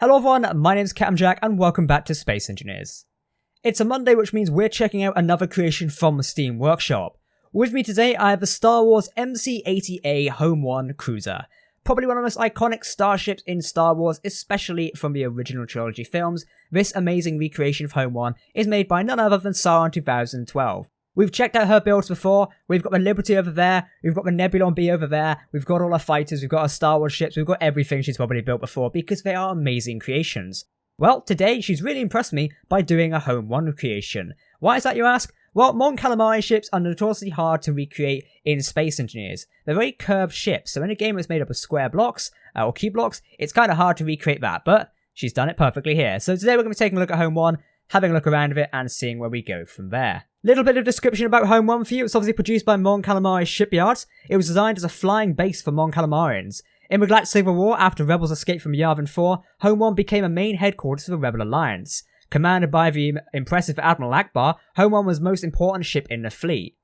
Hello everyone, my name's Captain Jack and welcome back to Space Engineers. It's a Monday, which means we're checking out another creation from the Steam Workshop. With me today I have the Star Wars MC80A Home 1 Cruiser. Probably one of the most iconic starships in Star Wars, especially from the original trilogy films. This amazing recreation of Home 1 is made by none other than Saran 2012. We've checked out her builds before. We've got the Liberty over there, we've got the Nebulon B over there, we've got all our fighters, we've got our Star Wars ships, we've got everything she's probably built before because they are amazing creations. Well, today she's really impressed me by doing a Home 1 creation. Why is that, you ask? Well, Mon Calamari ships are notoriously hard to recreate in Space Engineers. They're very curved ships, so in a game that's made up of square blocks, or cube blocks, it's kind of hard to recreate that, but she's done it perfectly here. So today we're going to be taking a look at Home 1, having a look around with it, and seeing where we go from there. Little bit of description about Home 1 for you. It's obviously produced by Mon Calamari Shipyards. It was designed as a flying base for Mon Calamarians. In the Galactic Civil War, after Rebels escaped from Yavin 4, Home 1 became a main headquarters for the Rebel Alliance. Commanded by the impressive Admiral Akbar, Home 1 was the most important ship in the fleet.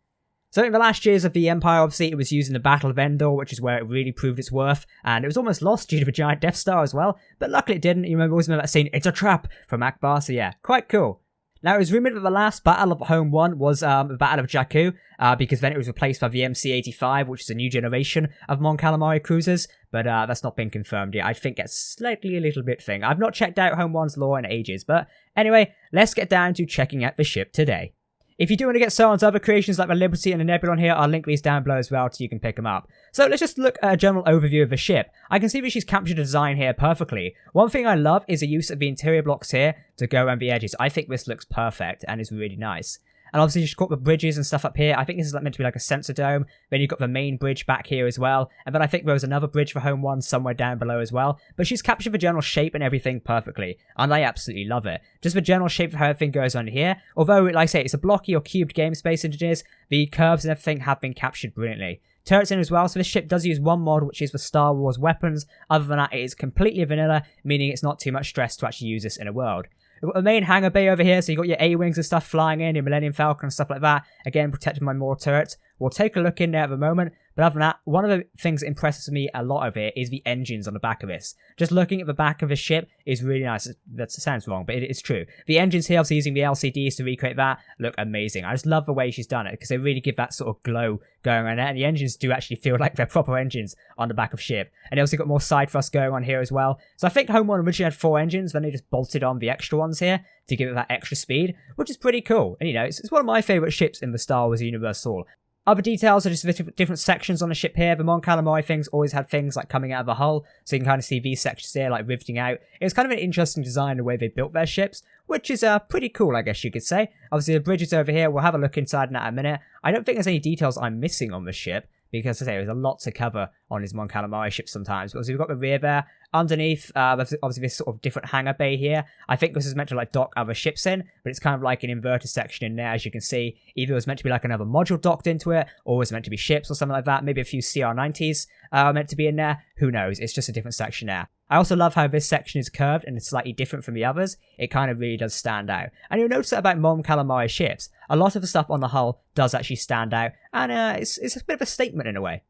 So in the last years of the Empire, obviously, it was used in the Battle of Endor, which is where it really proved its worth, and it was almost lost due to the giant Death Star as well, but luckily it didn't. You always remember that scene, "It's a trap," from Akbar, so yeah, quite cool. Now, it was rumoured that the last battle of Home 1 was the Battle of Jakku, because then it was replaced by the MC80A, which is a new generation of Mon Calamari cruisers, but that's not been confirmed yet. I think it's slightly a little bit thing. I've not checked out Home 1's lore in ages, but anyway, let's get down to checking out the ship today. If you do want to get Saran's other creations like the Liberty and the Nebulon here, I'll link these down below as well so you can pick them up. So let's just look at a general overview of the ship. I can see that she's captured the design here perfectly. One thing I love is the use of the interior blocks here to go around the edges. I think this looks perfect and is really nice. And obviously she's got the bridges and stuff up here. I think this is meant to be like a sensor dome. Then you've got the main bridge back here as well. And then I think there was another bridge for Home 1 somewhere down below as well. But she's captured the general shape and everything perfectly. And I absolutely love it. Just the general shape of how everything goes on here. Although, like I say, it's a blocky or cubed game, Space Engineers, the curves and everything have been captured brilliantly. Turrets in as well, so this ship does use one mod, which is for Star Wars weapons. Other than that, it is completely vanilla, meaning it's not too much stress to actually use this in a world. We've got the main hangar bay over here, so you've got your A-Wings and stuff flying in, your Millennium Falcon and stuff like that. Again, protected by more turrets. We'll take a look in there at the moment. But other than that, one of the things that impresses me a lot of it is the engines on the back of this. Just looking at the back of this ship is really nice. That sounds wrong, but it is true. The engines here, obviously using the LCDs to recreate that, look amazing. I just love the way she's done it because they really give that sort of glow going on there. And the engines do actually feel like they're proper engines on the back of ship. And they also got more side thrust going on here as well. So I think Home 1 originally had 4 engines, then they just bolted on the extra ones here to give it that extra speed, which is pretty cool. And you know, it's one of my favourite ships in the Star Wars universe all. Other details are just different sections on the ship here. The Mon Calamari things always had things like coming out of the hull, so you can kind of see these sections here like riveting out. It was kind of an interesting design the way they built their ships, which is pretty cool, I guess you could say. Obviously the bridges over here, we'll have a look inside in that in a minute. I don't think there's any details I'm missing on the ship, because as I say, there's a lot to cover on his Mon Calamari ship sometimes. But obviously we've got the rear there. Underneath, there's obviously this sort of different hangar bay here. I think this is meant to like dock other ships in, but it's kind of like an inverted section in there, as you can see. Either it was meant to be like another module docked into it, or it was meant to be ships or something like that. Maybe a few CR-90s meant to be in there. Who knows? It's just a different section there. I also love how this section is curved and it's slightly different from the others. It kind of really does stand out. And you'll notice that about Mon Calamari ships. A lot of the stuff on the hull does actually stand out, and it's a bit of a statement in a way.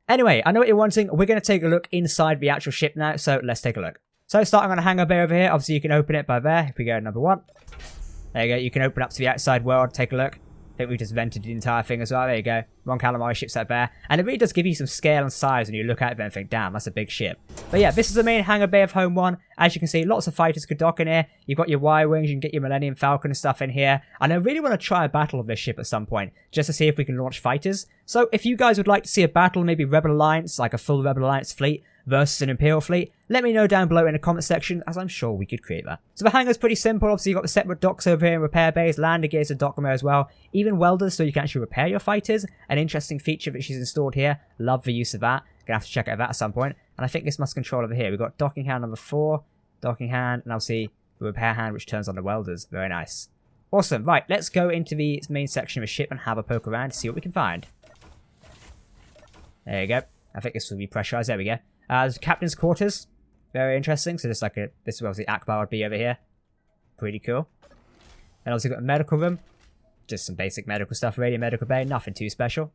Anyway, I know what you're wanting. We're going to take a look inside the actual ship now, so let's take a look. So starting on a hangar bay over here, obviously you can open it by there. If we go to number 1. There you go, you can open up to the outside world, take a look. I think we just vented the entire thing as well. There you go. Mon Calamari ship's out there. And it really does give you some scale and size when you look at it and think, damn, that's a big ship. But yeah, this is the main hangar bay of Home 1. As you can see, lots of fighters could dock in here. You've got your Y-Wings, you can get your Millennium Falcon and stuff in here. And I really want to try a battle of this ship at some point, just to see if we can launch fighters. So if you guys would like to see a battle, maybe Rebel Alliance, like a full Rebel Alliance fleet, versus an Imperial fleet, let me know down below in the comment section, as I'm sure we could create that. So the hangar's pretty simple. Obviously you've got the separate docks over here and repair bays, landing gears and dock them there as well. Even welders, so you can actually repair your fighters. An interesting feature that she's installed here. Love the use of that. Gonna have to check out that at some point. And I think this must control over here. We've got docking hand number 4, docking hand, and obviously the repair hand which turns on the welders. Very nice. Awesome. Right, let's go into the main section of the ship and have a poke around to see what we can find. There you go. I think this will be pressurized. There we go. There's captain's quarters. Very interesting. So just like this is where the Akbar would be over here. Pretty cool. And also got a medical room. Just some basic medical stuff. Radio medical bay. Nothing too special.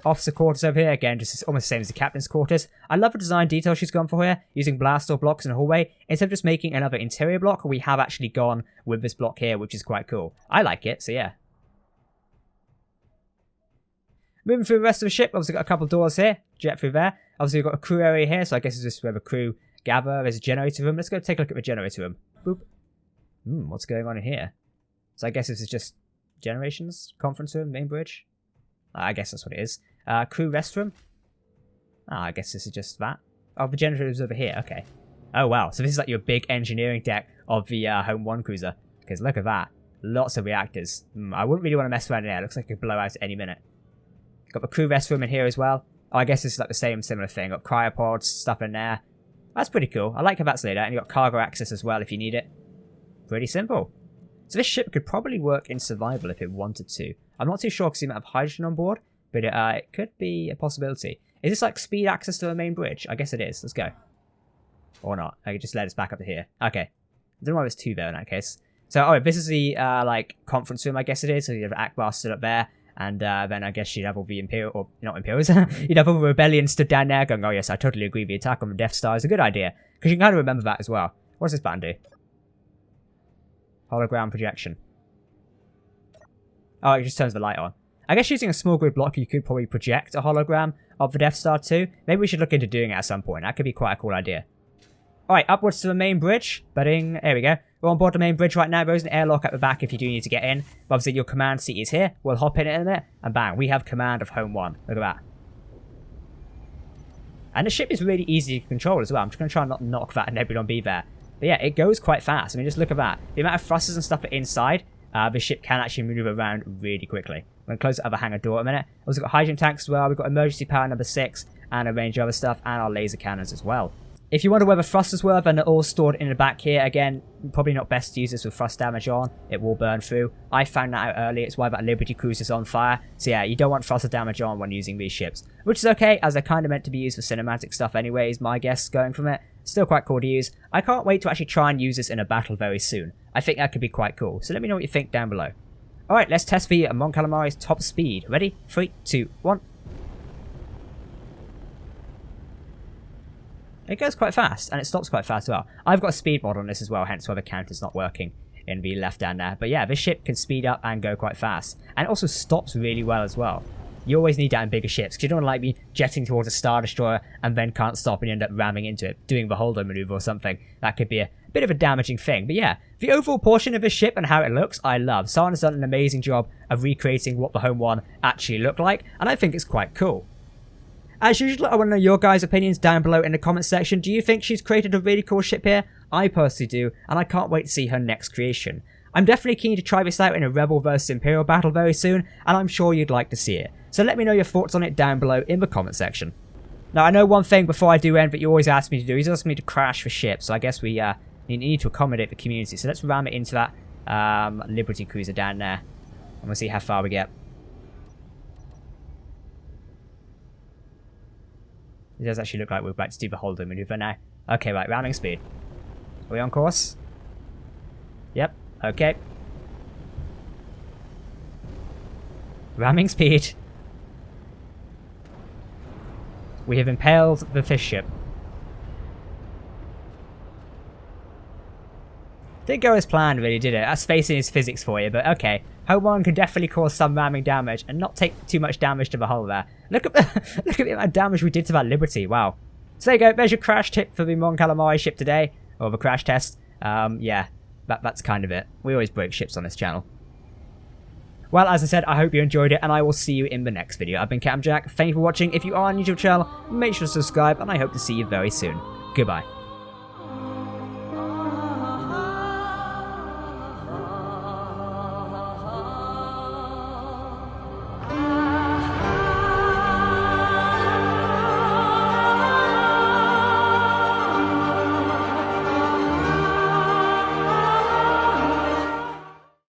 Officer quarters over here, again, just almost the same as the captain's quarters. I love the design detail she's gone for here, using blast door blocks in the hallway. Instead of just making another interior block, we have actually gone with this block here, which is quite cool. I like it, so yeah. Moving through the rest of the ship, obviously got a couple of doors here, jet through there. Obviously we've got a crew area here, so I guess it's just where the crew gather. There's a generator room. Let's go take a look at the generator room. Boop. What's going on in here? So I guess this is just generations, conference room, main bridge. I guess that's what it is. Crew restroom. I guess this is just that. Oh, the generator is over here. Okay. Oh, wow. So this is like your big engineering deck of the Home 1 cruiser. Because look at that. Lots of reactors. I wouldn't really want to mess around in there. It looks like it could blow out at any minute. Got the crew restroom in here as well. Oh, I guess this is like the similar thing. Got cryopods, stuff in there. That's pretty cool. I like how that's laid out. And you've got cargo access as well if you need it. Pretty simple. So this ship could probably work in survival if it wanted to. I'm not too sure because you might have hydrogen on board, but it could be a possibility. Is this like speed access to the main bridge? I guess it is. Let's go. Or not. I could just let us back up to here. Okay. I don't know why there's two there in that case. So, oh, this is the like conference room, I guess it is. So you have Akbar stood up there. And then I guess you'd have all the Imperial, or not Imperials, you'd have all the rebellion stood down there going, oh yes, I totally agree, the attack on the Death Star is a good idea. Because you can kind of remember that as well. What does this button do? Hologram projection. Oh, it just turns the light on. I guess using a small grid block, you could probably project a hologram of the Death Star too. Maybe we should look into doing it at some point. That could be quite a cool idea. Alright, upwards to the main bridge. Budding. There we go. We're on board the main bridge right now. There's an airlock at the back if you do need to get in. But obviously, your command seat is here. We'll hop in a minute. And bang, we have command of Home 1. Look at that. And the ship is really easy to control as well. I'm just going to try and not knock that Nebulon B there. But yeah, it goes quite fast. I mean, just look at that. The amount of thrusters and stuff inside, the ship can actually move around really quickly. I'm going to close the other hangar door a minute. We've also got hydrogen tanks as well. We've got emergency power number 6 and a range of other stuff and our laser cannons as well. If you wonder where the thrusters were, then they're all stored in the back here. Again, probably not best to use this with thrust damage on. It will burn through. I found that out early. It's why that Liberty Cruiser is on fire. So yeah, you don't want thruster damage on when using these ships. Which is okay, as they're kind of meant to be used for cinematic stuff anyways, my guess going from it. Still quite cool to use. I can't wait to actually try and use this in a battle very soon. I think that could be quite cool. So let me know what you think down below. Alright, let's test the Mon Calamari's top speed. Ready? 3, 2, 1. It goes quite fast, and it stops quite fast as well. I've got a speed mod on this as well, hence why the counter's not working in the left down there. But yeah, this ship can speed up and go quite fast. And it also stops really well as well. You always need that in bigger ships, because you don't want to like be jetting towards a Star Destroyer and then can't stop and you end up ramming into it, doing the holdo maneuver or something. That could be a bit of a damaging thing. But yeah, the overall portion of this ship and how it looks, I love. Someone has done an amazing job of recreating what the Home 1 actually looked like, and I think it's quite cool. As usual, I want to know your guys' opinions down below in the comment section. Do you think she's created a really cool ship here? I personally do, and I can't wait to see her next creation. I'm definitely keen to try this out in a Rebel vs Imperial battle very soon, and I'm sure you'd like to see it. So let me know your thoughts on it down below in the comment section. Now, I know one thing before I do end that you always ask me to do. He's asked me to crash the ship, so I guess we need to accommodate the community. So let's ram it into that Liberty Cruiser down there, and we'll see how far we get. It does actually look like we're about to do the holdo maneuver now. Okay, right, ramming speed. Are we on course? Yep, okay. Ramming speed. We have impaled the fish ship. Didn't go as planned really, did it? That's facing his physics for you, but okay. Home 1 can definitely cause some ramming damage and not take too much damage to the hull there. Look at the amount of damage we did to that Liberty, wow. So there you go, there's your crash tip for the Mon Calamari ship today, or the crash test. Yeah, that's kind of it. We always break ships on this channel. Well, as I said, I hope you enjoyed it, and I will see you in the next video. I've been Captain Jack, thank you for watching. If you are new to the channel, make sure to subscribe, and I hope to see you very soon. Goodbye.